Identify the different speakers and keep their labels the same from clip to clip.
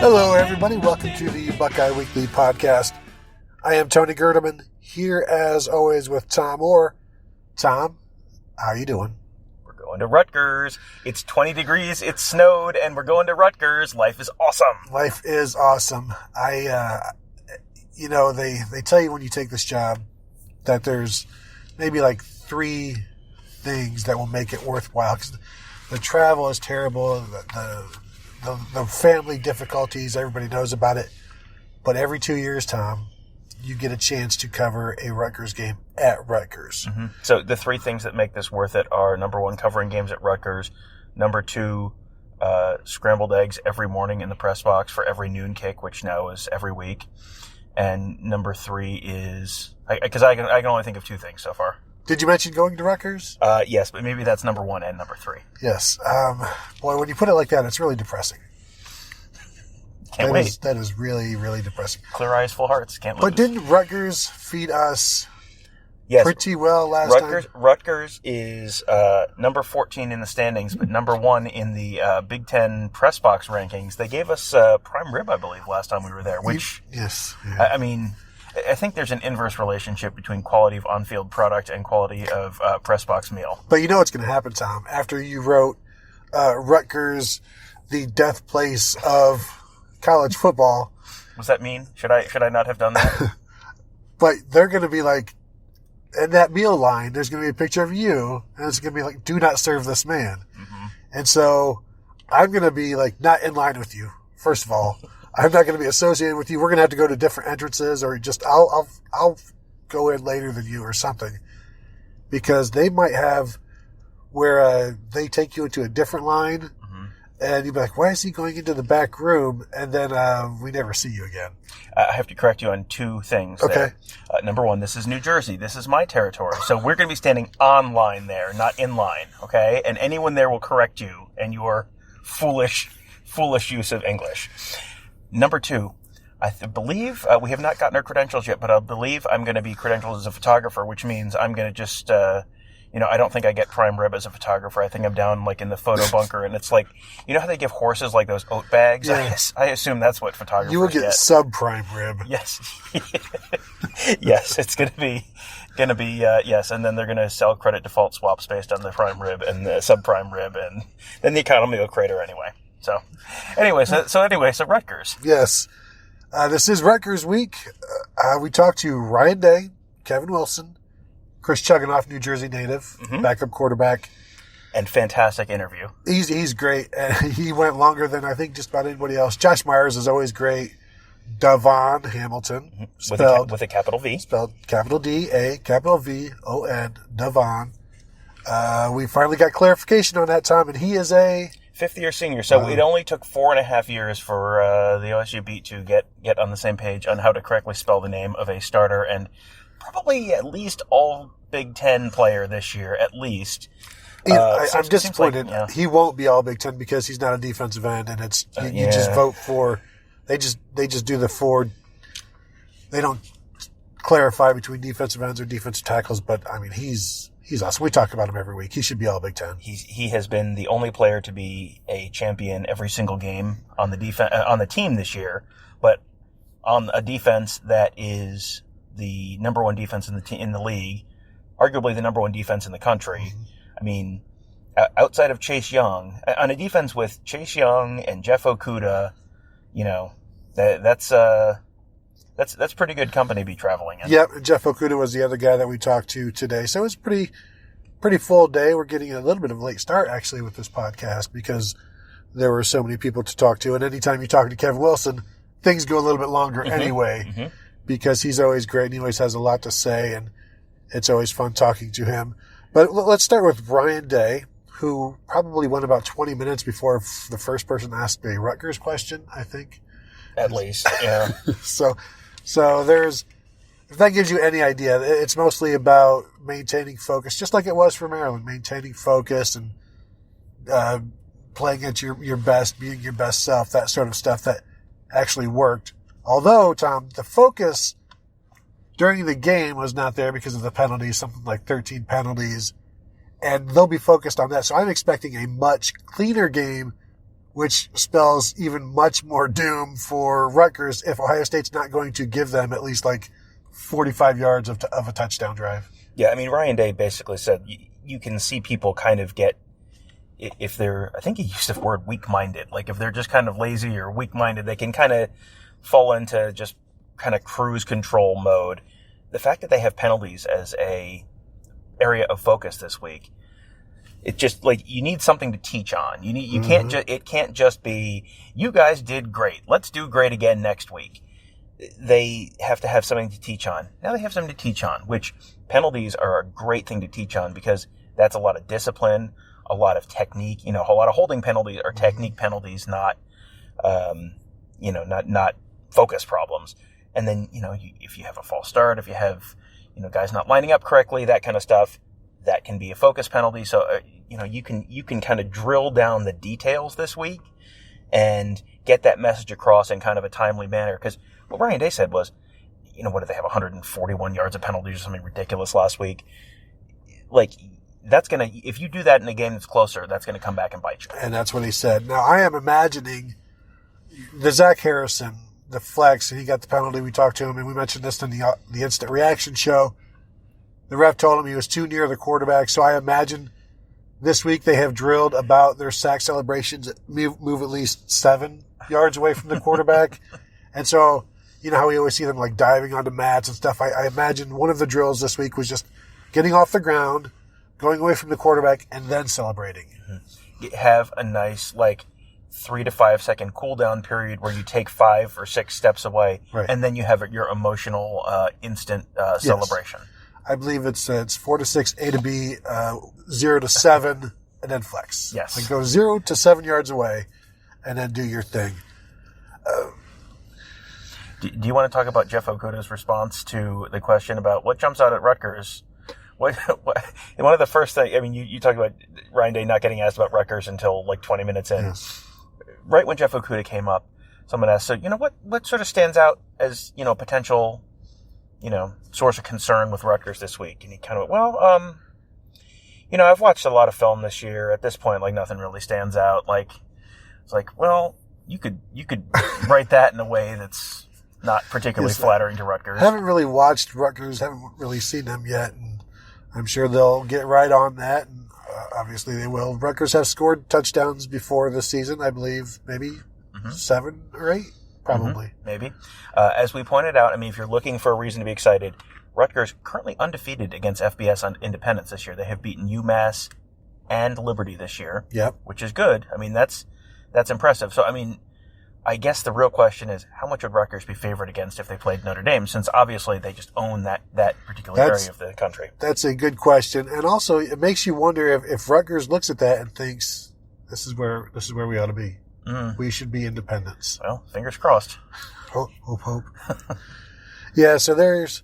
Speaker 1: Hello, everybody. Welcome to the Buckeye Weekly podcast. I am Tony Gerdeman, here as always with Tom Orr. Tom, how are you doing?
Speaker 2: We're going to Rutgers. It's 20 degrees, it's snowed, and we're going to Rutgers. Life is awesome.
Speaker 1: Life is awesome. They tell you when you take this job that there's maybe like 3 things that will make it worthwhile. 'Cause the travel is terrible. The family difficulties, everybody knows about it. But every 2 years, Tom, you get a chance to cover a Rutgers game at Rutgers.
Speaker 2: Mm-hmm. So the 3 things that make this worth it are, number 1, covering games at Rutgers. Number 2, scrambled eggs every morning in the press box for every noon kick, which now is every week. And number 3 is, because I can only think of 2 things so far.
Speaker 1: Did you mention going to Rutgers?
Speaker 2: Yes, but maybe that's number 1 and number 3.
Speaker 1: Yes. Boy, when you put it like that, it's really depressing.
Speaker 2: Can't wait.
Speaker 1: That is really, really depressing.
Speaker 2: Clear eyes, full hearts. Can't lose.
Speaker 1: But didn't Rutgers feed us
Speaker 2: yes,
Speaker 1: pretty well last time?
Speaker 2: Rutgers is number 14 in the standings, but number 1 in the Big Ten press box rankings. They gave us prime rib, I believe, last time we were there, which,
Speaker 1: yes. Yeah.
Speaker 2: I think there's an inverse relationship between quality of on-field product and quality of press box meal.
Speaker 1: But you know what's going to happen, Tom, after you wrote Rutgers, the death place of college football.
Speaker 2: What does that mean? Should I not have done that?
Speaker 1: But they're going to be like, in that meal line, there's going to be a picture of you, and it's going to be like, do not serve this man. Mm-hmm. And so I'm going to be like, not in line with you, first of all. I'm not going to be associated with you. We're going to have to go to different entrances, or just I'll go in later than you or something, because they might have where they take you into a different line, mm-hmm. and you'd be like, why is he going into the back room? And then we never see you again.
Speaker 2: I have to correct you on 2 things.
Speaker 1: Okay.
Speaker 2: There. Number 1, this is New Jersey. This is my territory. So we're going to be standing on line there, not in line. Okay. And anyone there will correct you and your foolish use of English. Number 2, I believe we have not gotten our credentials yet, but I believe I'm going to be credentialed as a photographer, which means I'm going to just, I don't think I get prime rib as a photographer. I think I'm down like in the photo bunker, and it's like, you know how they give horses like those oat bags?
Speaker 1: Yeah.
Speaker 2: I assume that's what photographers get.
Speaker 1: You will get sub-prime rib.
Speaker 2: Yes. Yes, it's going to be, yes, and then they're going to sell credit default swaps based on the prime rib and the sub-prime rib, and then the economy will crater anyway. So Rutgers.
Speaker 1: Yes. This is Rutgers week. We talked to Ryan Day, Kevin Wilson, Chris Chugunov, New Jersey native, mm-hmm. backup quarterback.
Speaker 2: And fantastic interview.
Speaker 1: He's great. And he went longer than I think just about anybody else. Josh Myers is always great. DaVon Hamilton, spelled
Speaker 2: with a capital V.
Speaker 1: Spelled capital D-A, capital V-O-N, DaVon. We finally got clarification on that, Tom, and he is a
Speaker 2: 5th-year senior, so it only took 4.5 years for the OSU beat to get on the same page on how to correctly spell the name of a starter, and probably at least all Big Ten player this year, at least.
Speaker 1: I'm disappointed. Like, yeah. He won't be all Big Ten because he's not a defensive end, and it's you just vote for. They just do the 4. They don't clarify between defensive ends or defensive tackles, but I mean he's awesome. We talk about him every week. He should be all Big Ten.
Speaker 2: He has been the only player to be a champion every single game on the team this year, but on a defense that is the number 1 defense in the league, arguably the number 1 defense in the country. Mm-hmm. I mean, outside of Chase Young, on a defense with Chase Young and Jeff Okudah, that's pretty good company to be traveling in.
Speaker 1: Yep, Jeff Okudah was the other guy that we talked to today. So it was pretty full day. We're getting a little bit of a late start, actually, with this podcast because there were so many people to talk to. And anytime you talk to Kevin Wilson, things go a little bit longer mm-hmm. anyway mm-hmm. because he's always great and he always has a lot to say, and it's always fun talking to him. But let's start with Ryan Day, who probably went about 20 minutes before the first person asked a Rutgers question, I think.
Speaker 2: At least, yeah.
Speaker 1: So there's, if that gives you any idea, it's mostly about maintaining focus, just like it was for Maryland, maintaining focus and playing at your best, being your best self, that sort of stuff that actually worked. Although, Tom, the focus during the game was not there because of the penalties, something like 13 penalties, and they'll be focused on that. So I'm expecting a much cleaner game which spells even much more doom for Rutgers if Ohio State's not going to give them at least like 45 yards of a touchdown drive.
Speaker 2: Yeah, I mean, Ryan Day basically said you can see people kind of get, if they're, I think he used the word weak-minded. Like, if they're just kind of lazy or weak-minded, they can kind of fall into just kind of cruise control mode. The fact that they have penalties as a area of focus this week, it just, like, you need something to teach on. You can't it can't just be, you guys did great, let's do great again next week. They have to have something to teach on. Now they have something to teach on, which penalties are a great thing to teach on because that's a lot of discipline, a lot of technique. A lot of holding penalties are technique penalties, not focus problems. And then, if you have a false start, if you have, guys not lining up correctly, that kind of stuff, that can be a focus penalty. So, you can kind of drill down the details this week and get that message across in kind of a timely manner. Because what Ryan Day said was, what did they have, 141 yards of penalties or something ridiculous last week? Like, that's going to, if you do that in a game that's closer, that's going to come back and bite you.
Speaker 1: And that's what he said. Now, I am imagining the Zach Harrison, the flex, and he got the penalty. We talked to him, and we mentioned this in the instant reaction show. The ref told him he was too near the quarterback, so I imagine this week they have drilled about their sack celebrations, move at least 7 yards away from the quarterback. And so, how we always see them like diving onto mats and stuff. I imagine one of the drills this week was just getting off the ground, going away from the quarterback, and then celebrating.
Speaker 2: You have a nice, 3 to 5 second cool down period where you take 5 or 6 steps away, right, and then you have your emotional instant celebration.
Speaker 1: I believe it's 4 to 6, A to B, 0 to 7, and then flex.
Speaker 2: Yes.
Speaker 1: Like go 0 to 7 yards away, and then do your thing.
Speaker 2: Do you want to talk about Jeff Okudah's response to the question about what jumps out at Rutgers? What one of the first things, you talk about Ryan Day not getting asked about Rutgers until 20 minutes in.
Speaker 1: Yes.
Speaker 2: Right when Jeff Okudah came up, someone asked, so, what sort of stands out as, potential, source of concern with Rutgers this week? And he kind of went, I've watched a lot of film this year. At this point, nothing really stands out. It's you could write that in a way that's not particularly flattering to Rutgers.
Speaker 1: I haven't really watched Rutgers, haven't really seen them yet, and I'm sure they'll get right on that, and obviously they will. Rutgers have scored touchdowns before this season, I believe, maybe 7 or 8, probably.
Speaker 2: Maybe. As we pointed out, if you're looking for a reason to be excited, Rutgers currently undefeated against FBS on Independence this year. They have beaten UMass and Liberty this year, which is good. That's impressive. So, I guess the real question is, how much would Rutgers be favored against if they played Notre Dame, since obviously they just own that particular area of the country?
Speaker 1: That's a good question. And also, it makes you wonder if Rutgers looks at that and thinks, this is where we ought to be. We should be independents.
Speaker 2: Well, fingers crossed.
Speaker 1: Hope. Yeah, so there's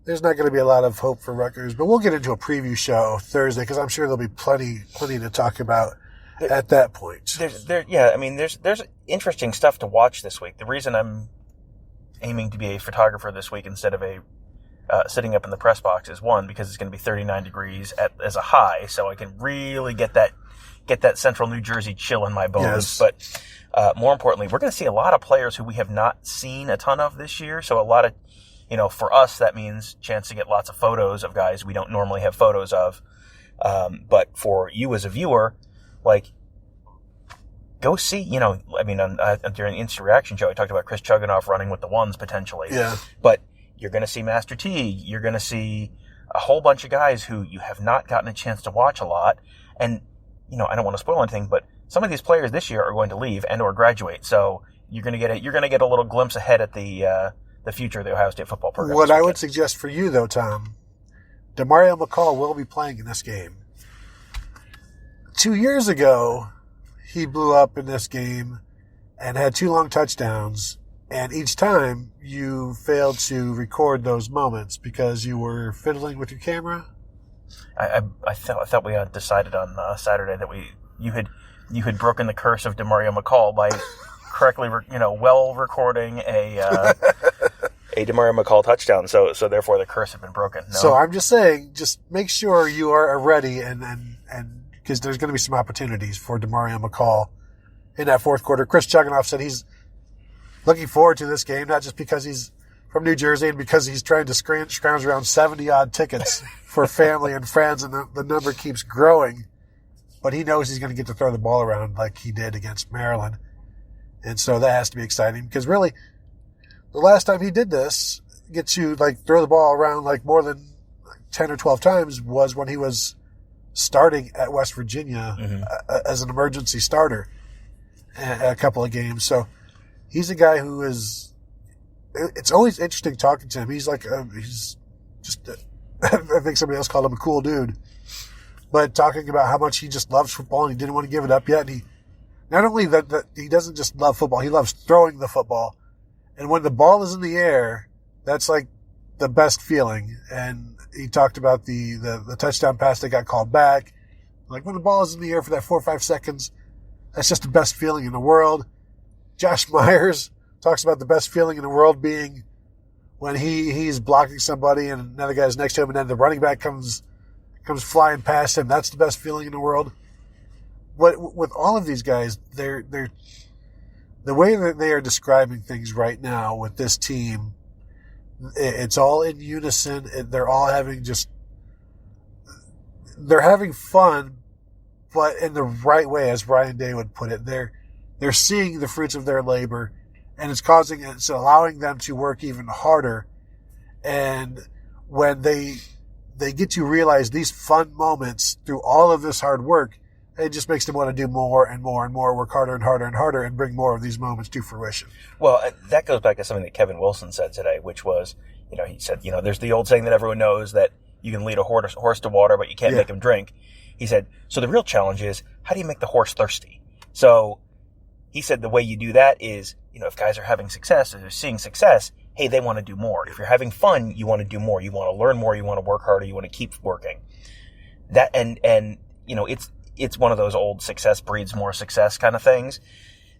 Speaker 1: not going to be a lot of hope for Rutgers, but we'll get into a preview show Thursday because I'm sure there'll be plenty to talk about at that point.
Speaker 2: There's interesting stuff to watch this week. The reason I'm aiming to be a photographer this week instead of sitting up in the press box is, one, because it's going to be 39 degrees as a high, so I can really get that central New Jersey chill in my bones. Yes. But more importantly, we're going to see a lot of players who we have not seen a ton of this year. So a lot of, for us, that means chance to get lots of photos of guys we don't normally have photos of. But for you as a viewer, go see, during the Instant Reaction show, I talked about Chris Chugunov running with the ones potentially.
Speaker 1: Yeah.
Speaker 2: But you're going to see Master T. You're going to see a whole bunch of guys who you have not gotten a chance to watch a lot. And, I don't want to spoil anything, but some of these players this year are going to leave and or graduate. So you're going to get a little glimpse ahead at the future of the Ohio State football program.
Speaker 1: What I would suggest for you, though, Tom, Demario McCall will be playing in this game. 2 years ago, he blew up in this game and had 2 long touchdowns, and each time you failed to record those moments because you were fiddling with your camera.
Speaker 2: I thought we had decided on Saturday that you had broken the curse of Demario McCall by correctly recording a Demario McCall touchdown. So therefore the curse had been broken. No?
Speaker 1: So I'm just saying, just make sure you are ready and because there's going to be some opportunities for Demario McCall in that fourth quarter. Chris Chugunov said he's looking forward to this game, not just because he's from New Jersey and because he's trying to scrounge around 70-odd tickets for family and friends, and the number keeps growing. But he knows he's going to get to throw the ball around like he did against Maryland. And so that has to be exciting because really the last time he did this, gets you like throw the ball around like more than 10 or 12 times, was when he was starting at West Virginia as an emergency starter a couple of games. So he's a guy who is, it's always interesting talking to him. He's like, he's just, I think somebody else called him a cool dude, but talking about how much he just loves football and he didn't want to give it up yet. And he, not only that he doesn't just love football, he loves throwing the football. And when the ball is in the air, that's like the best feeling. And he talked about the touchdown pass that got called back. Like when the ball is in the air for that 4 or 5 seconds, that's just the best feeling in the world. Josh Myers talks about the best feeling in the world being when he's blocking somebody and another guy's next to him and then the running back comes flying past him. That's the best feeling in the world. But with all of these guys, they're the way that they are describing things right now with this team, it's all in unison. They're all they're having fun, but in the right way, as Ryan Day would put it. They're seeing the fruits of their labor, and it's allowing them to work even harder. And when they get to realize these fun moments through all of this hard work, it just makes them want to do more and more and more, work harder and harder and harder, and bring more of these moments to fruition.
Speaker 2: Well, that goes back to something that Kevin Wilson said today, which was, he said, there's the old saying that everyone knows that you can lead a horse to water, but you can't make him drink. He said, so the real challenge is, how do you make the horse thirsty? So he said the way you do that is, if guys are having success, if they're seeing success, hey, they want to do more. If you're having fun, you want to do more. You want to learn more. You want to work harder. You want to keep working. That, and it's one of those old success breeds more success kind of things.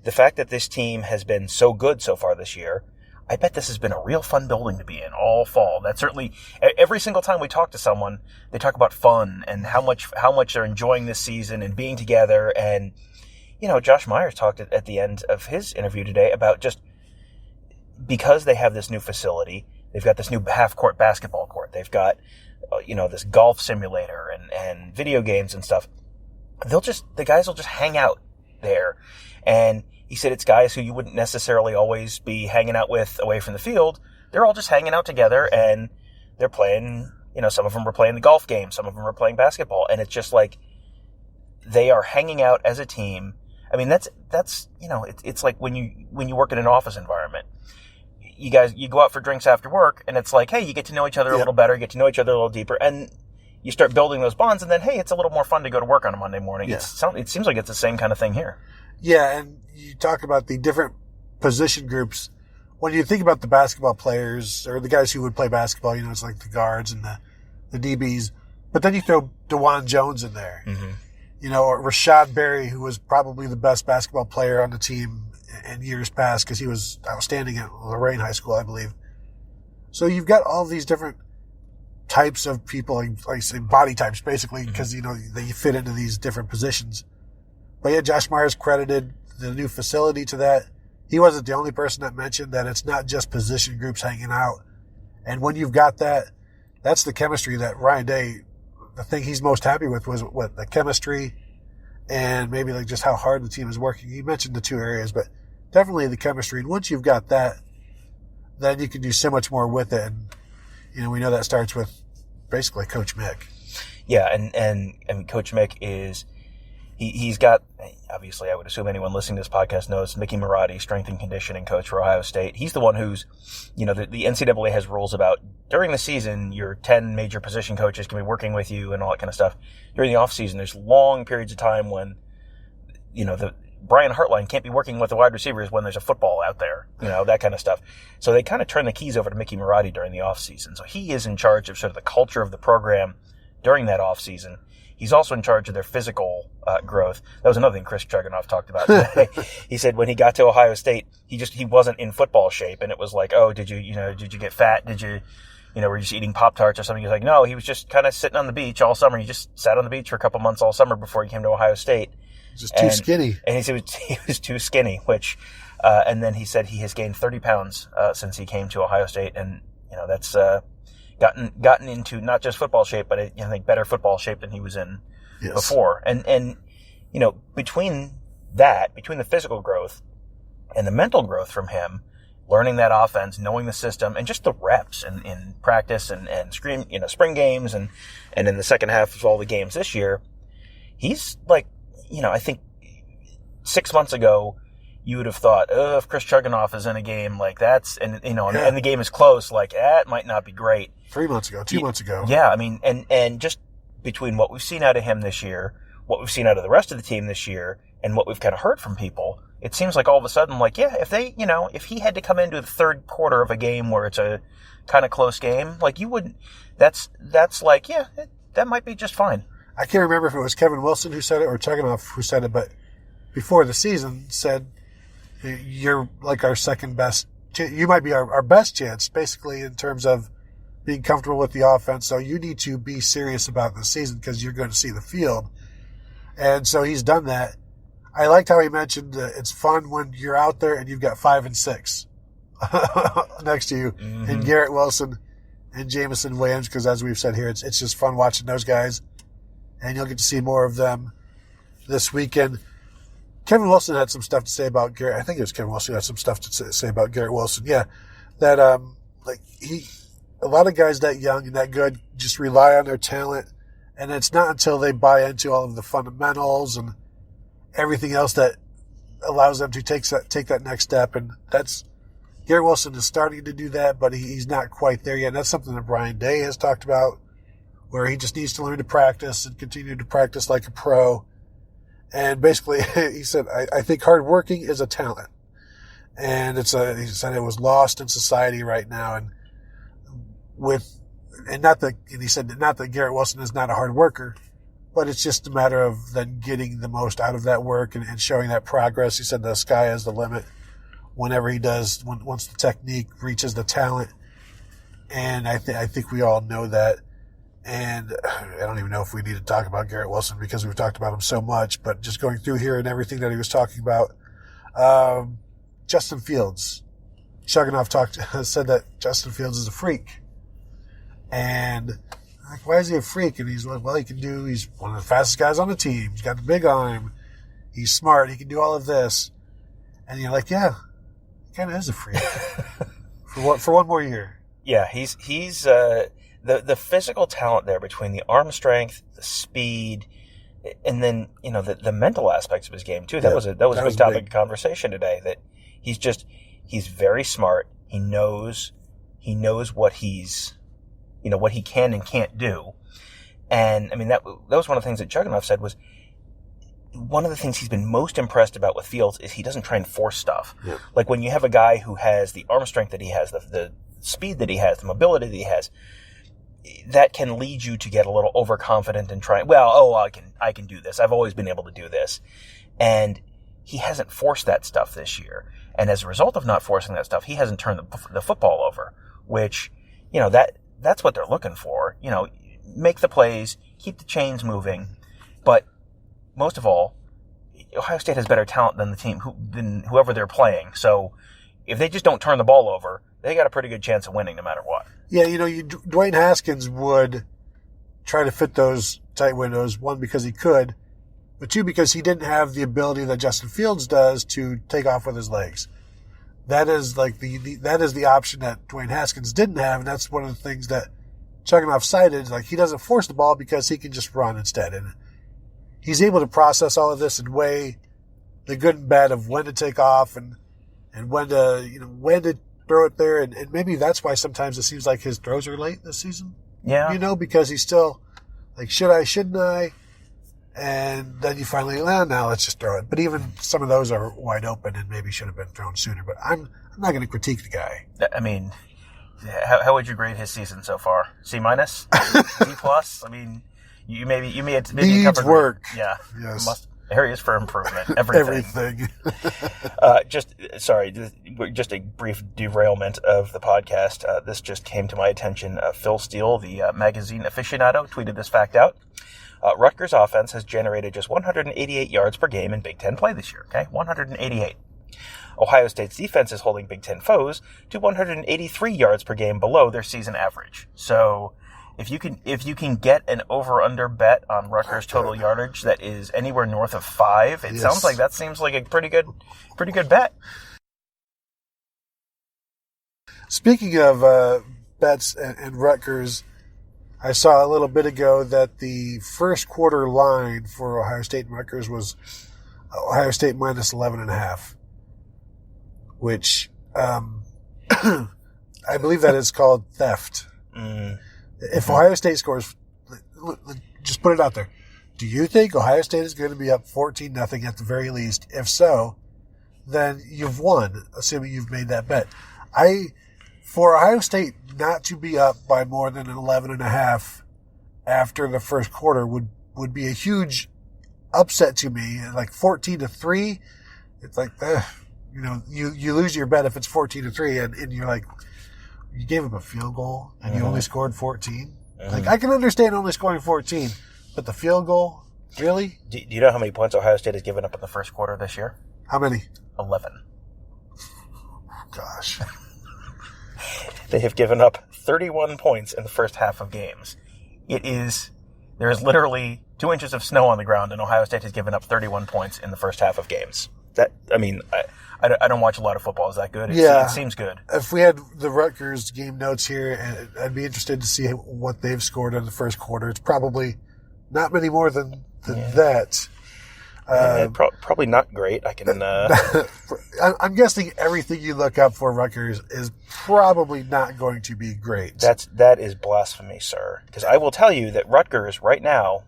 Speaker 2: The fact that this team has been so good so far this year, I bet this has been a real fun building to be in all fall. That certainly, every single time we talk to someone, they talk about fun and how much they're enjoying this season and being together. And, Josh Myers talked at the end of his interview today about just because they have this new facility, they've got this new half-court basketball court, they've got, this golf simulator and video games and stuff. The guys will just hang out there. And he said it's guys who you wouldn't necessarily always be hanging out with away from the field. They're all just hanging out together and they're playing, some of them are playing the golf game, some of them are playing basketball. And it's just like they are hanging out as a team. I mean, that's it's like when you work in an office environment. You go out for drinks after work and it's like, hey, you get to know each other a little better, get to know each other a little deeper. And you start building those bonds, and then, hey, it's a little more fun to go to work on a Monday morning. Yeah. It seems like it's the same kind of thing here. Yeah, and you talk about the different position groups. When you think about the basketball players, or the guys who would play basketball, it's like the guards and the DBs. But then you throw DeJuan Jones in there. Mm-hmm. Or Rashad Berry, who was probably the best basketball player on the team in years past because he was outstanding at Lorraine High School, I believe. So you've got all these different types of people, like I say, body types, basically, because, they fit into these different positions. But yeah, Josh Myers credited the new facility to that. He wasn't the only person that mentioned that it's not just position groups hanging out. And when you've got that, that's the chemistry that Ryan Day, the thing he's most happy with was the chemistry and maybe like just how hard the team is working. He mentioned the two areas, but definitely the chemistry. And once you've got that, then you can do so much more with it. And, we know that starts with basically Coach Mick. Yeah, and Coach Mick is, he's got, obviously I would assume anyone listening to this podcast knows Mickey Marotti, strength and conditioning coach for Ohio State. He's the one who's, the NCAA has rules about during the season, your 10 major position coaches can be working with you and all that kind of stuff. During the off season, there's long periods of time when, the Brian Hartline can't be working with the wide receivers when there's a football out there, that kind of stuff. So they kind of turn the keys over to Mickey Marotti during the offseason. So he is in charge of sort of the culture of the program during that offseason. He's also in charge of their physical growth. That was another thing Chris Chugunov talked about today. He said when he got to Ohio State, he wasn't in football shape, and it was like, oh, did you get fat? Did you, were you just eating Pop-Tarts or something? He was like, no, he was just kind of sitting on the beach all summer. He just sat on the beach for a couple months all summer before he came to Ohio State.
Speaker 1: Just too skinny.
Speaker 2: And he was too skinny, which, and then he said he has gained 30 pounds since he came to Ohio State. And, that's gotten into not just football shape, but I think better football shape than he was in before. And between the physical growth and the mental growth from him, learning that offense, knowing the system, and just the reps in practice and spring games and in the second half of all the games this year, he's like, I think 6 months ago, you would have thought, if Chris Chugunov is in a game like that's, and the game is close, like, it might not be great.
Speaker 1: 2 months ago.
Speaker 2: Yeah, I mean, and just between what we've seen out of him this year, what we've seen out of the rest of the team this year, and what we've kind of heard from people, it seems like all of a sudden, like, if he had to come into the third quarter of a game where it's a kind of close game, like, you wouldn't, that's like, that might be just fine.
Speaker 1: I can't remember if it was Kevin Wilson who said it or Chugunov who said it, but before the season said, you're like our second best, you might be our best chance, basically, in terms of being comfortable with the offense. So you need to be serious about the season because you're going to see the field. And so he's done that. I liked how he mentioned it's fun when you're out there and you've got 5 and 6 next to you, and Garrett Wilson and Jamison Williams, because as we've said here, it's just fun watching those guys, and you'll get to see more of them this weekend. Kevin Wilson had some stuff to say about Garrett. I think it was Kevin Wilson who had some stuff to say about Garrett Wilson. Yeah, that a lot of guys that young and that good just rely on their talent, and it's not until they buy into all of the fundamentals and everything else that allows them to take that next step. And that's Garrett Wilson is starting to do that, but he's not quite there yet. And that's something that Brian Day has talked about, where he just needs to learn to practice and continue to practice like a pro. And basically, he said, I think hard working is a talent, and he said it was lost in society right now. And he said not that Garrett Wilson is not a hard worker, but it's just a matter of then getting the most out of that work and showing that progress. He said the sky is the limit whenever he does, once the technique reaches the talent. And I think we all know that. And I don't even know if we need to talk about Garrett Wilson because we've talked about him so much, but just going through here and everything that he was talking about. Justin Fields. Chugunov said that Justin Fields is a freak. And like, why is he a freak? And he's like, well, he's one of the fastest guys on the team. He's got the big arm. He's smart. He can do all of this. And you're like, yeah, he kind of is a freak. for one more year.
Speaker 2: Yeah, he's the physical talent there between the arm strength, the speed, and then, the mental aspects of his game too. That was a big topic of conversation today, that he's very smart. He knows what what he can and can't do. And I mean, that was one of the things that Chugunov said was one of the things he's been most impressed about with Fields is he doesn't try and force stuff. Yeah. Like when you have a guy who has the arm strength that he has, the speed that he has, the mobility that he has, that can lead you to get a little overconfident and try, I can do this. I've always been able to do this. And he hasn't forced that stuff this year. And as a result of not forcing that stuff, he hasn't turned the football over, which, that's what they're looking for. Make the plays, keep the chains moving. But most of all, Ohio State has better talent than the team, than whoever they're playing. So if they just don't turn the ball over, they got a pretty good chance of winning no matter what.
Speaker 1: Yeah, Dwayne Haskins would try to fit those tight windows, one, because he could, but two, because he didn't have the ability that Justin Fields does to take off with his legs. That is like that is the option that Dwayne Haskins didn't have, and that's one of the things that Chugunov cited. Like, he doesn't force the ball because he can just run instead, and he's able to process all of this and weigh the good and bad of when to take off and when to throw it there, and maybe that's why sometimes it seems like his throws are late this season.
Speaker 2: Yeah,
Speaker 1: because he's still like, should I, shouldn't I? And then you finally, now let's just throw it. But even some of those are wide open and maybe should have been thrown sooner. But I'm not going to critique the guy.
Speaker 2: I mean, how would you grade his season so far? C-? B+? I mean, you may have
Speaker 1: needs work.
Speaker 2: Yeah,
Speaker 1: yes.
Speaker 2: Areas for improvement. Everything. Just a brief derailment of the podcast. This just came to my attention. Phil Steele, the magazine aficionado, tweeted this fact out. Rutgers' offense has generated just 188 yards per game in Big Ten play this year. Okay, 188. Ohio State's defense is holding Big Ten foes to 183 yards per game below their season average. So if you can get an over/under bet on Rutgers' total yardage that is anywhere north of 5, it sounds like that seems like a pretty good bet.
Speaker 1: Speaking of bets and Rutgers, I saw a little bit ago that the first quarter line for Ohio State and Rutgers was Ohio State minus 11.5, which I believe that is called theft. If Ohio State scores, just put it out there. Do you think Ohio State is going to be up 14-0 at the very least? If so, then you've won, assuming you've made that bet. For Ohio State not to be up by more than 11.5 after the first quarter would be a huge upset to me. Like 14-3, it's like, you lose your bet if it's 14-3, and you're like, you gave up a field goal and you only scored 14. Like, I can understand only scoring 14, but the field goal, really?
Speaker 2: Do you know how many points Ohio State has given up in the first quarter this year?
Speaker 1: How many?
Speaker 2: 11.
Speaker 1: Gosh.
Speaker 2: They have given up 31 points in the first half of games. There is literally 2 inches of snow on the ground, and Ohio State has given up 31 points in the first half of games. I don't watch a lot of football. Is that good? It seems good. If
Speaker 1: we had the Rutgers game notes here, I'd be interested to see what they've scored in the first quarter. It's probably not many more than that.
Speaker 2: Probably not great. I can.
Speaker 1: I'm guessing everything you look up for Rutgers is probably not going to be great.
Speaker 2: That is blasphemy, sir. Because I will tell you that Rutgers right now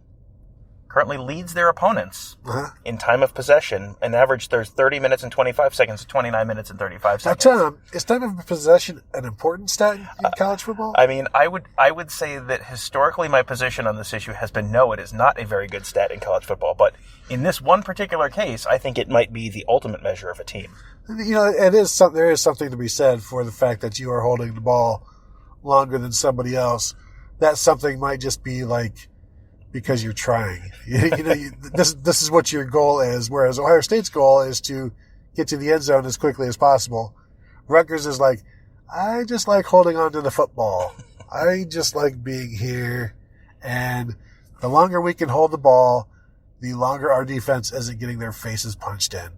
Speaker 2: currently leads their opponents in time of possession. An average, there's 30 minutes and 25 seconds to 29 minutes and 35 seconds.
Speaker 1: Now, Tom, is time of possession an important stat in college football?
Speaker 2: I mean, I would say that historically my position on this issue has been no, it is not a very good stat in college football. But in this one particular case, I think it might be the ultimate measure of a team.
Speaker 1: There is something to be said for the fact that you are holding the ball longer than somebody else. That something might just be like, because you're trying. This is what your goal is, whereas Ohio State's goal is to get to the end zone as quickly as possible. Rutgers is like, I just like holding on to the football. I just like being here. And the longer we can hold the ball, the longer our defense isn't getting their faces punched in.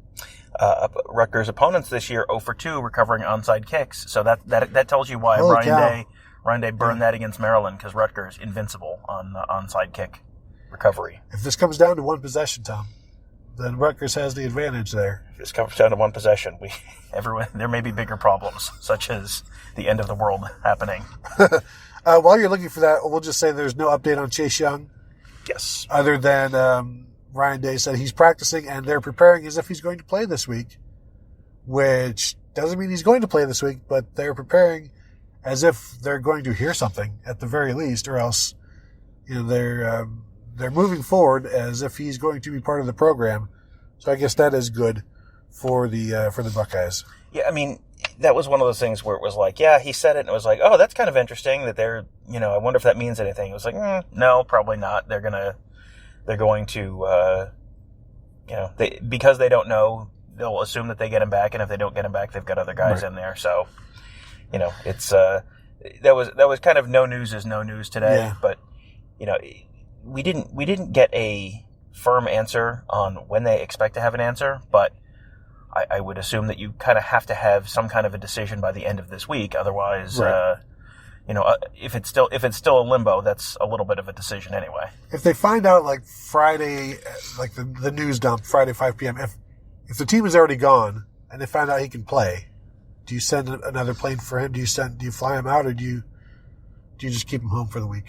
Speaker 2: Rutgers' opponents this year 0 for 2 recovering onside kicks. So that tells you why Ryan Day burned that against Maryland, because Rutgers invincible on onside kick recovery.
Speaker 1: If this comes down to one possession, Tom, then Rutgers has the advantage there.
Speaker 2: If this comes down to one possession, there may be bigger problems, such as the end of the world happening.
Speaker 1: While you're looking for that, we'll just say there's no update on Chase Young.
Speaker 2: Yes.
Speaker 1: Other than Ryan Day said he's practicing and they're preparing as if he's going to play this week, which doesn't mean he's going to play this week, but they're preparing as if they're going to hear something at the very least, or else they're moving forward as if he's going to be part of the program. So I guess that is good for the Buckeyes.
Speaker 2: Yeah, I mean, that was one of those things where it was like, yeah, he said it, and it was like, oh, that's kind of interesting that they're, I wonder if that means anything. It was like, no, probably not. They're going to, because they don't know, they'll assume that they get him back, and if they don't get him back, they've got other guys in there. So, it's that was kind of no news is no news today. But we didn't get a firm answer on when they expect to have an answer, but I would assume that you kind of have to have some kind of a decision by the end of this week. Otherwise, if it's still a limbo, that's a little bit of a decision anyway.
Speaker 1: If they find out like Friday, like the news dump Friday 5 p.m. If the team is already gone and they find out he can play, do you send another plane for him? Do you fly him out, or do you just keep him home for the week?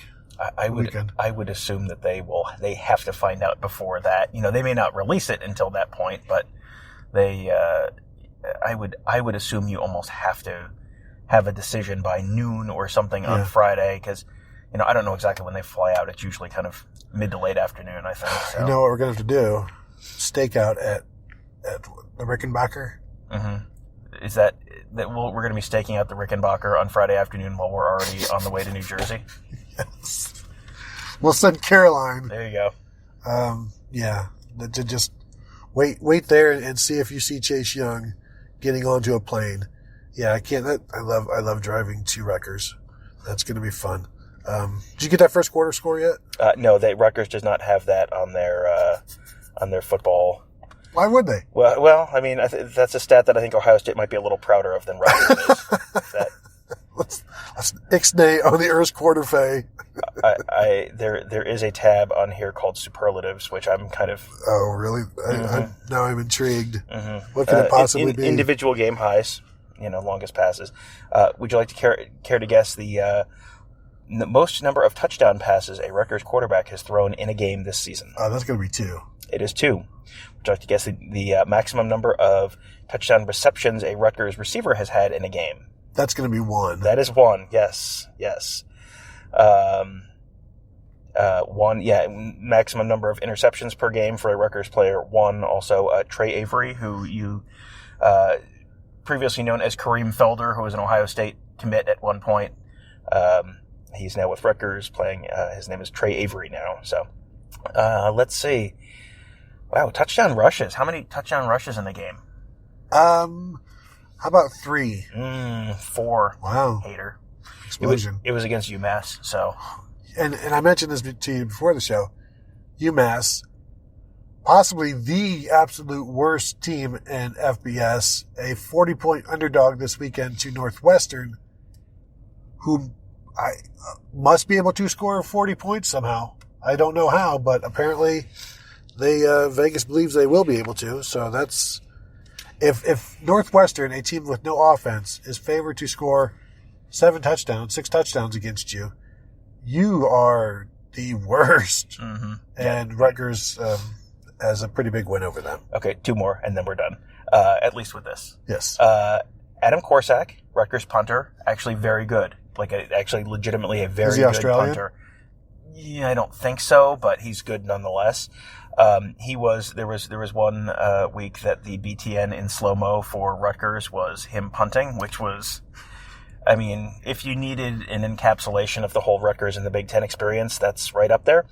Speaker 2: I would assume that they have to find out before that. They may not release it until that point, but I would assume you almost have to have a decision by noon or something on Friday, because I don't know exactly when they fly out. It's usually kind of mid to late afternoon, I think. So.
Speaker 1: You know what we're going to have to do? Stakeout at the Rickenbacker.
Speaker 2: Mm-hmm. Is that we're going to be staking out the Rickenbacker on Friday afternoon while we're already on the way to New Jersey?
Speaker 1: Yes. We'll send Caroline.
Speaker 2: There you go.
Speaker 1: Yeah, to just wait there and see if you see Chase Young getting onto a plane. Yeah, I can't. I love driving to Rutgers. That's going to be fun. Did you get that first quarter score yet?
Speaker 2: No, Rutgers does not have that on their football.
Speaker 1: Why would they?
Speaker 2: Well, I mean, that's a stat that I think Ohio State might be a little prouder of than Rutgers is.
Speaker 1: Let's ixnay on the Earth's quarter fay.
Speaker 2: There is a tab on here called superlatives, which I'm kind of.
Speaker 1: Oh, really? Now I'm intrigued. Mm-hmm. What could it possibly be?
Speaker 2: Individual game highs, longest passes. Would you like to care to guess the most number of touchdown passes a Rutgers quarterback has thrown in a game this season?
Speaker 1: That's going to be 2.
Speaker 2: It is 2. Would you like to guess the maximum number of touchdown receptions a Rutgers receiver has had in a game?
Speaker 1: That's going to be 1.
Speaker 2: That is 1. Yes. 1. Yeah. Maximum number of interceptions per game for a Rutgers player. 1. Also, Trey Avery, who you previously known as Kareem Felder, who was an Ohio State commit at one point. He's now with Rutgers playing. His name is Trey Avery now. So let's see. Wow, touchdown rushes. How many touchdown rushes in the game?
Speaker 1: How about 3?
Speaker 2: 4.
Speaker 1: Wow.
Speaker 2: Hater.
Speaker 1: Explosion.
Speaker 2: It was against UMass, so.
Speaker 1: And I mentioned this to you before the show. UMass, possibly the absolute worst team in FBS, a 40-point underdog this weekend to Northwestern, who must be able to score 40 points somehow. I don't know how, but apparently Vegas believes they will be able to. So that's if Northwestern, a team with no offense, is favored to score 6 touchdowns against you, you are the worst. Mm-hmm. And Rutgers has a pretty big win over them.
Speaker 2: Okay, 2 more, and then we're done. At least with this.
Speaker 1: Yes.
Speaker 2: Adam Korsak, Rutgers punter, actually very good. Actually legitimately a very good
Speaker 1: Australian?
Speaker 2: Punter. Yeah, I don't think so, but he's good nonetheless. There was one week that the BTN in slow-mo for Rutgers was him punting, which was, I mean, if you needed an encapsulation of the whole Rutgers and the Big Ten experience, that's right up there.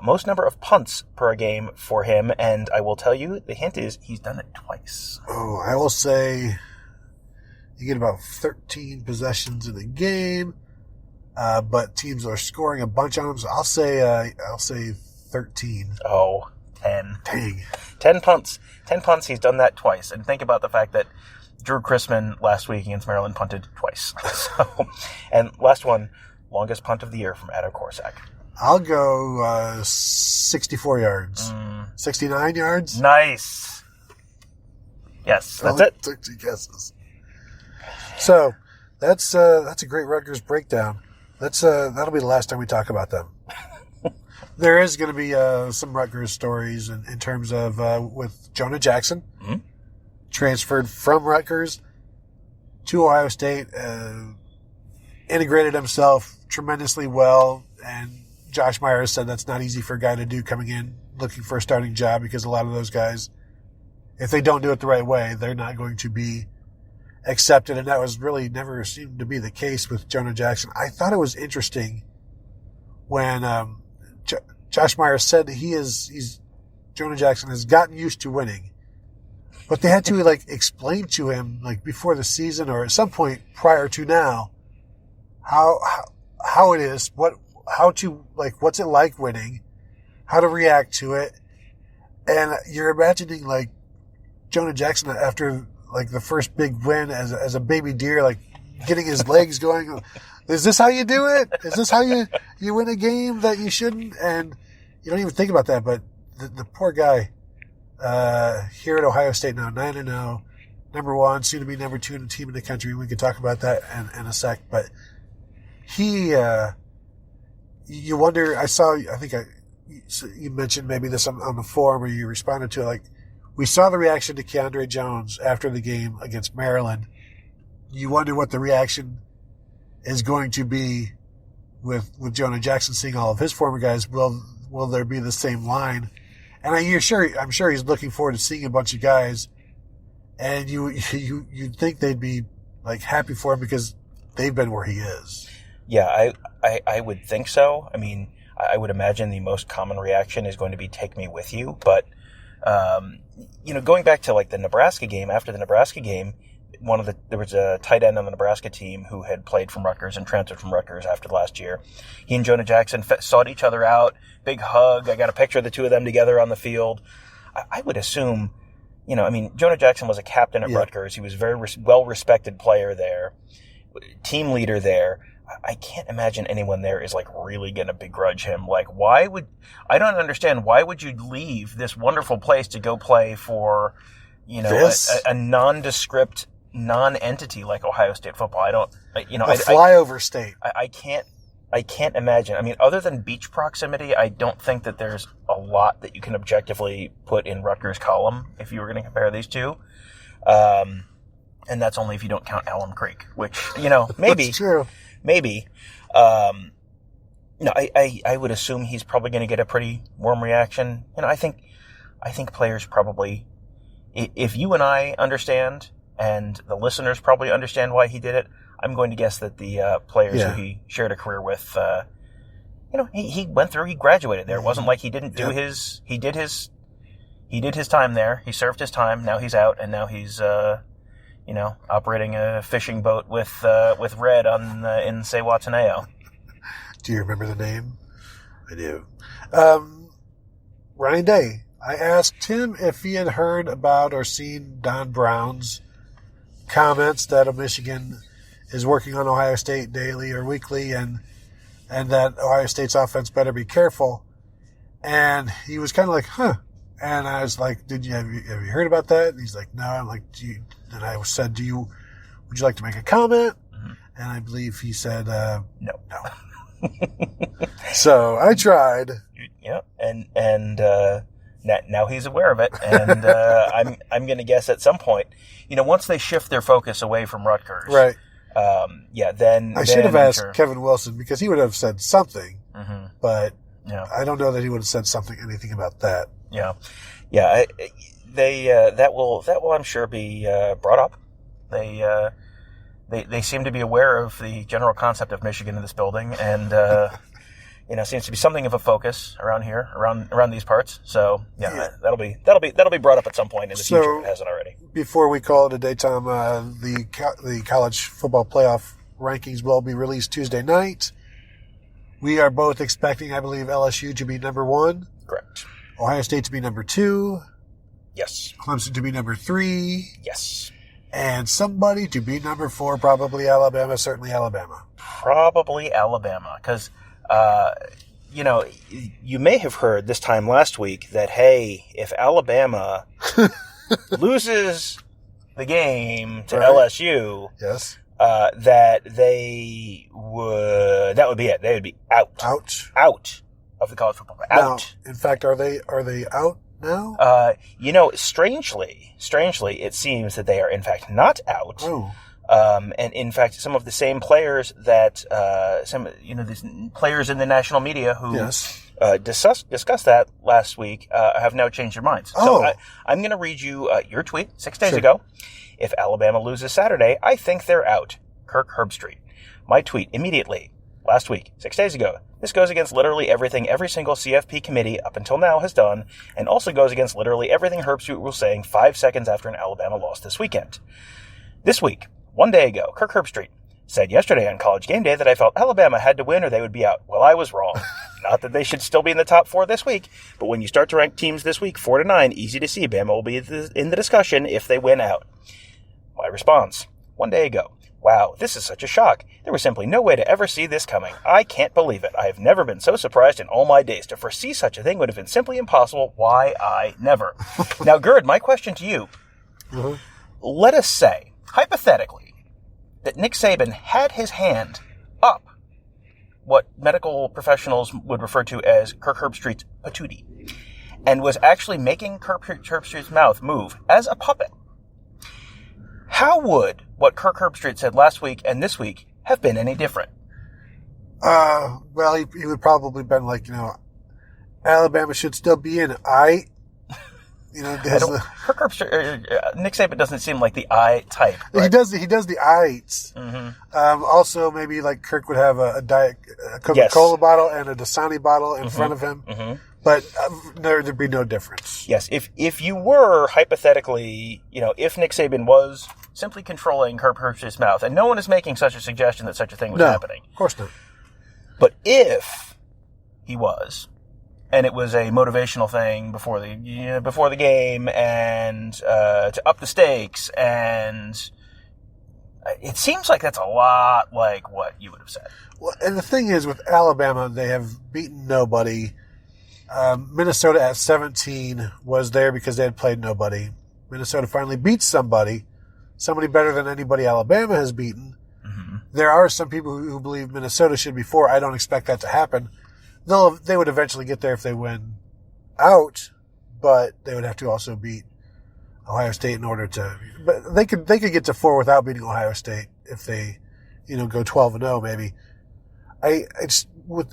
Speaker 2: Most number of punts per game for him, and I will tell you, the hint is he's done it twice.
Speaker 1: Oh, I will say you get about 13 possessions in a game, but teams are scoring a bunch on them, so I'll say 13.
Speaker 2: Oh, 10.
Speaker 1: Dang.
Speaker 2: 10 punts. 10 punts, he's done that twice. And think about the fact that Drew Chrisman last week against Maryland punted twice. And last one, longest punt of the year from Adam Korsak.
Speaker 1: I'll go 64 yards. 69 yards?
Speaker 2: Nice. Yes, that's it.
Speaker 1: 60 guesses. So that's a great Rutgers breakdown. That'll be the last time we talk about them. There is going to be some Rutgers stories in terms of with Jonah Jackson, transferred from Rutgers to Ohio State, integrated himself tremendously well, and Josh Myers said that's not easy for a guy to do coming in looking for a starting job, because a lot of those guys, if they don't do it the right way, they're not going to be accepted, and that was really never seemed to be the case with Jonah Jackson. I thought it was interesting when Josh Myers said that Jonah Jackson has gotten used to winning, but they had to explain to him before the season or at some point prior to now how it is, what's it like winning, how to react to it, and you're imagining Jonah Jackson after the first big win as a baby deer, getting his legs going. Is this how you do it? Is this how you win a game that you shouldn't? And you don't even think about that, but the poor guy here at Ohio State now, 9-0, number 1, soon to be number 2 in the team in the country. We could talk about that in a sec, but you wonder. You mentioned maybe this on the forum, or you responded to it, we saw the reaction to Keandre Jones after the game against Maryland. You wonder what the reaction is going to be with Jonah Jackson seeing all of his former guys. Will there be the same line? And I'm sure he's looking forward to seeing a bunch of guys, and you'd think they'd be happy for him because they've been where he is.
Speaker 2: Yeah, I would think so. I mean, I would imagine the most common reaction is going to be take me with you. But, going back to like the Nebraska game, after the Nebraska game, there was a tight end on the Nebraska team who had played from Rutgers and transferred from Rutgers after last year. He and Jonah Jackson sought each other out, big hug. I got a picture of the two of them together on the field. I would assume, Jonah Jackson was a captain at Rutgers. He was a very well-respected player there, team leader there. I can't imagine anyone there is like really going to begrudge him. Like, I don't understand. Why would you leave this wonderful place to go play for, a nondescript non-entity like Ohio State football?
Speaker 1: Flyover state.
Speaker 2: I can't imagine. I mean, other than beach proximity, I don't think that there's a lot that you can objectively put in Rutgers' column if you were going to compare these two. And that's only if you don't count Alum Creek, which, maybe.
Speaker 1: That's true.
Speaker 2: Maybe. I would assume he's probably going to get a pretty warm reaction. I think players probably, if you and I understand, and the listeners probably understand why he did it, I'm going to guess that the players who he shared a career with, he went through, he graduated there. It wasn't like he didn't do he did his time there. He served his time. Now he's out, and now he's, operating a fishing boat with Red in say Wataneo.
Speaker 1: Do you remember the name? I do. Ryan Day. I asked him if he had heard about or seen Don Brown's comments that Michigan is working on Ohio State daily or weekly, and that Ohio State's offense better be careful. And he was kind of like, huh. And I was like, have you heard about that? And he's like, no. I'm like, and I said, would you like to make a comment? Mm-hmm. And I believe he said, no. So I tried.
Speaker 2: Yeah. And now he's aware of it. And, I'm going to guess at some point, once they shift their focus away from Rutgers.
Speaker 1: Right.
Speaker 2: Then
Speaker 1: I should have asked Kevin Wilson, because he would have said something, but I don't know that he would have said anything about that.
Speaker 2: Yeah. That will I'm sure be brought up. They seem to be aware of the general concept of Michigan in this building, and seems to be something of a focus around here, around these parts. So that'll be brought up at some point in the future if it hasn't already.
Speaker 1: Before we call it a day, Tom, the college football playoff rankings will be released Tuesday night. We are both expecting, I believe, LSU to be number 1.
Speaker 2: Correct.
Speaker 1: Ohio State to be number 2.
Speaker 2: Yes.
Speaker 1: Clemson to be number 3.
Speaker 2: Yes.
Speaker 1: And somebody to be number 4, probably Alabama, certainly Alabama.
Speaker 2: Probably Alabama, because, you may have heard this time last week that, hey, if Alabama loses the game to LSU,
Speaker 1: yes,
Speaker 2: that would be it. They would be out of the college football. Out.
Speaker 1: Now, in fact, are they out now?
Speaker 2: Strangely, it seems that they are in fact not out.
Speaker 1: Oh.
Speaker 2: And in fact, some of the same players that these players in the national media who discussed that last week have now changed their minds.
Speaker 1: Oh.
Speaker 2: So I'm going to read you your tweet 6 days ago. If Alabama loses Saturday, I think they're out. Kirk Herbstreit. My tweet immediately last week, 6 days ago. This goes against literally everything every single CFP committee up until now has done, and also goes against literally everything Herbstreit was saying 5 seconds after an Alabama loss this weekend. This week, 1 day ago, Kirk Herbstreit said yesterday on College Game Day that I felt Alabama had to win or they would be out. Well, I was wrong. Not that they should still be in the top 4 this week, but when you start to rank teams this week 4 to 9, easy to see Bama will be in the discussion if they win out. My response, 1 day ago. Wow, this is such a shock. There was simply no way to ever see this coming. I can't believe it. I have never been so surprised in all my days. To foresee such a thing would have been simply impossible. Why, I never. Now, Gerd, my question to you.
Speaker 1: Mm-hmm.
Speaker 2: Let us say, hypothetically, that Nick Saban had his hand up what medical professionals would refer to as Kirk Herbstreit's patootie, and was actually making Kirk Herbstreit's mouth move as a puppet. How would what Kirk Herbstreit said last week and this week have been any different?
Speaker 1: Well, he would probably been like, Alabama should still be in.
Speaker 2: Kirk Herbstreit, Nick Saban doesn't seem like the I type. Right?
Speaker 1: He does the I eats. Mm-hmm. Also, maybe like Kirk would have a Diet Coca-Cola bottle and a Dasani bottle in front of him. Mm-hmm. But there'd be no difference.
Speaker 2: Yes, if you were hypothetically, if Nick Saban was simply controlling Kirk Herbstreit's mouth, and no one is making such a suggestion that such a thing was happening.
Speaker 1: Of course not.
Speaker 2: But if he was, and it was a motivational thing before the game, and to up the stakes, and it seems like that's a lot like what you would have said.
Speaker 1: Well, and the thing is, with Alabama, they have beaten nobody. Minnesota at 17 was there because they had played nobody. Minnesota finally beats somebody better than anybody Alabama has beaten. Mm-hmm. There are some people who believe Minnesota should be 4. I don't expect that to happen. They would eventually get there if they win out, but they would have to also beat Ohio State in order to. But they could get to 4 without beating Ohio State if they, go 12-0 maybe. It's what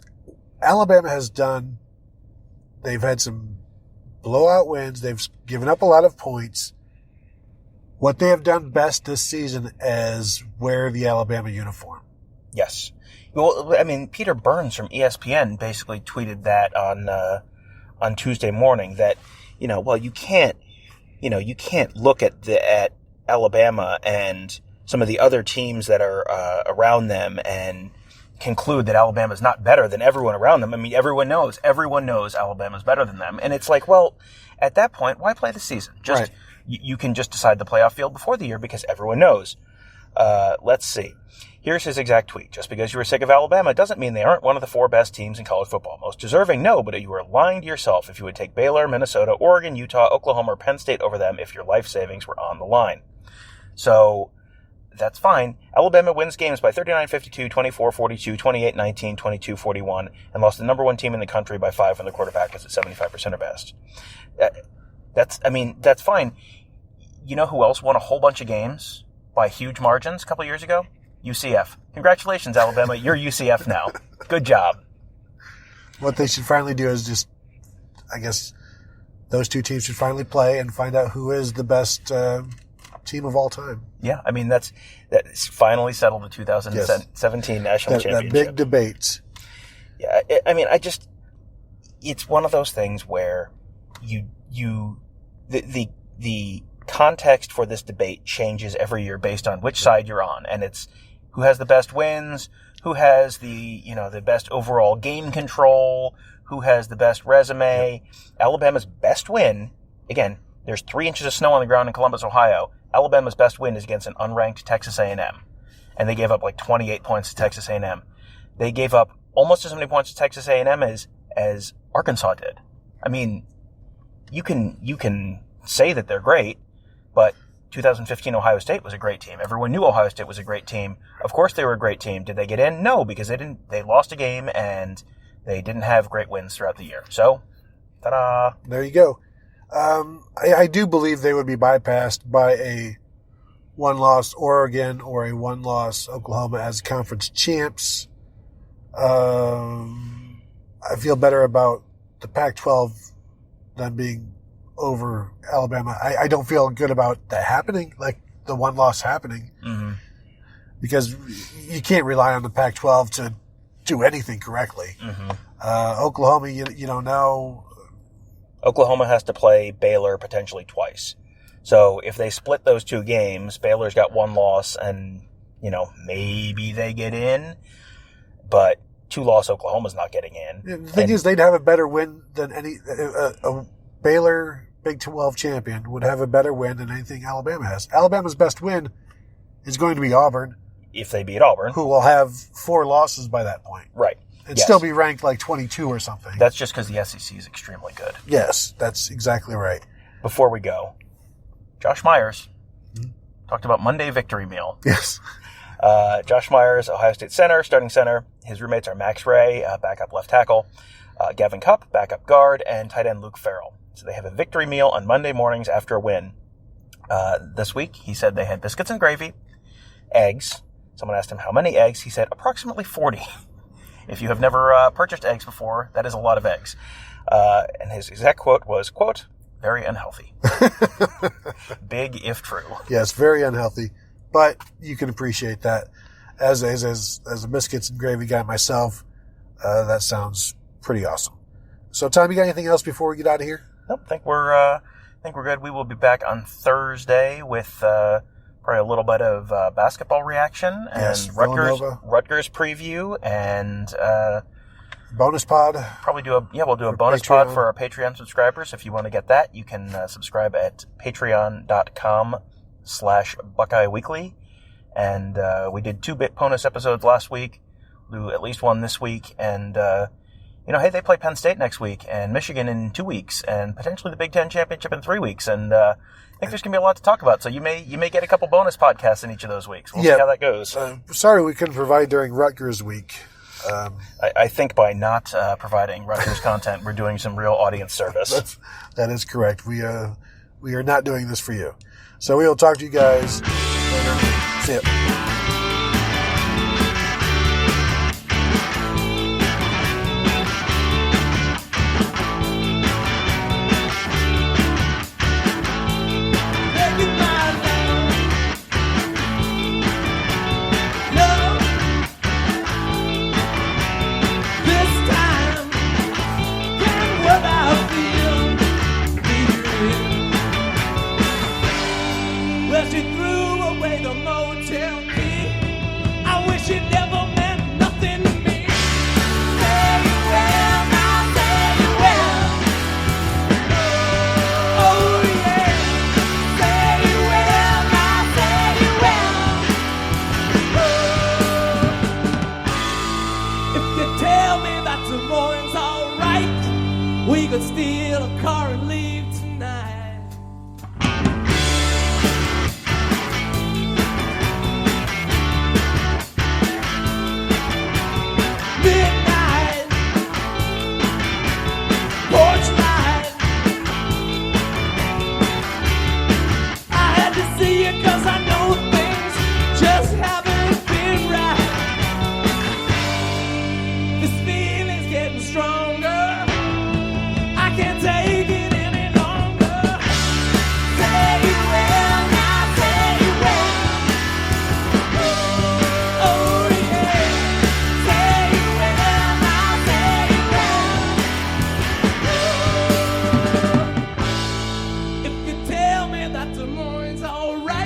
Speaker 1: Alabama has done. They've had some blowout wins. They've given up a lot of points. What they have done best this season is wear the Alabama uniform.
Speaker 2: Yes. Well, I mean, Peter Burns from ESPN basically tweeted that on Tuesday morning that, you can't look at Alabama and some of the other teams that are around them and conclude that Alabama is not better than everyone around them. I mean, everyone knows Alabama's better than them. And it's like, well, at that point, why play the season? You can just decide the playoff field before the year because everyone knows. Let's see. Here's his exact tweet. Just because you were sick of Alabama doesn't mean they aren't one of the 4 best teams in college football. Most deserving, no, but you are lying to yourself if you would take Baylor, Minnesota, Oregon, Utah, Oklahoma, or Penn State over them if your life savings were on the line. So that's fine. Alabama wins games by 39-52, 24-42, 28-19, 22-41, and lost the number 1 team in the country by 5 when the quarterback is at 75% or best. That's fine. You know who else won a whole bunch of games by huge margins a couple years ago? UCF. Congratulations, Alabama. You're UCF now. Good job.
Speaker 1: What they should finally do is just, I guess, those 2 teams should finally play and find out who is the best team of all time.
Speaker 2: Yeah, I mean, that's finally settled the 2017 national championship.
Speaker 1: That big debate.
Speaker 2: Yeah, it's one of those things where the context for this debate changes every year based on which side you're on, and it's who has the best wins, who has the best overall game control, who has the best resume. Yep. Alabama's best win, again, there's 3 inches of snow on the ground in Columbus, Ohio. Alabama's best win is against an unranked Texas A&M, and they gave up like 28 points to Texas A&M. They gave up almost as many points to Texas A&M as Arkansas did. I mean, you can say that they're great, but 2015 Ohio State was a great team. Everyone knew Ohio State was a great team. Of course they were a great team. Did they get in? No, because they lost a game and they didn't have great wins throughout the year. So, ta-da.
Speaker 1: There you go. I do believe they would be bypassed by a 1-loss Oregon or a 1-loss Oklahoma as conference champs. I feel better about the Pac-12 than being over Alabama. I don't feel good about that happening, like the 1 loss happening, because you can't rely on the Pac-12 to do anything correctly. Mm-hmm. Oklahoma, you don't know.
Speaker 2: Oklahoma has to play Baylor potentially twice. So if they split those 2 games, Baylor's got 1 loss and, maybe they get in, but 2-loss Oklahoma's not getting in.
Speaker 1: The thing is, they'd have a better win than a Baylor Big 12 champion would have a better win than anything Alabama has. Alabama's best win is going to be Auburn.
Speaker 2: If they beat Auburn.
Speaker 1: Who will have 4 losses by that point.
Speaker 2: Right.
Speaker 1: And still be ranked like 22 or something.
Speaker 2: That's just because the SEC is extremely good.
Speaker 1: Yes, that's exactly right.
Speaker 2: Before we go, Josh Myers talked about Monday victory meal.
Speaker 1: Yes.
Speaker 2: Josh Myers, Ohio State center, starting center. His roommates are Max Ray, backup left tackle, Gavin Cupp, backup guard, and tight end Luke Farrell. So they have a victory meal on Monday mornings after a win. This week, he said they had biscuits and gravy, eggs. Someone asked him how many eggs. He said approximately 40. If you have never purchased eggs before, that is a lot of eggs. And his exact quote was, quote, very unhealthy. Big if true.
Speaker 1: Yes, very unhealthy, but you can appreciate that. As a biscuits and gravy guy myself, that sounds pretty awesome. So, Tom, you got anything else before we get out of here?
Speaker 2: Nope. I think we're good. We will be back on Thursday with probably a little bit of basketball reaction and
Speaker 1: Yes, Villanova.
Speaker 2: Rutgers preview and
Speaker 1: Bonus pod.
Speaker 2: probably we'll do a bonus
Speaker 1: Patreon.
Speaker 2: pod for our Patreon subscribers. If you want to get that, you can subscribe at patreon.com/Buckeye Weekly. And we did 2 bonus episodes last week. We'll do at least one this week. And hey, they play Penn State next week and Michigan in 2 weeks and potentially the Big Ten Championship in 3 weeks. And I think there's going to be a lot to talk about. So you may get a couple bonus podcasts in each of those weeks. We'll see how that goes.
Speaker 1: Sorry we couldn't provide during Rutgers week.
Speaker 2: I think by not providing Rutgers content, we're doing some real audience service.
Speaker 1: That is correct. We are not doing this for you. So we will talk to you guys later. See ya.
Speaker 3: Well, she threw away the motel key. I wish it never meant nothing to me. Say it well, now say it well. Oh yeah. Say it well, now say it well. If you tell me that tomorrow's alright, we could steal a car and leave tonight. Midnight, porch light. I had to see you 'cause I know things just haven't been right. This feeling's getting stronger. I can't take it any longer. Say it well, now say it well. Oh yeah. Say it well, now say it well. If you tell me that tomorrow's alright.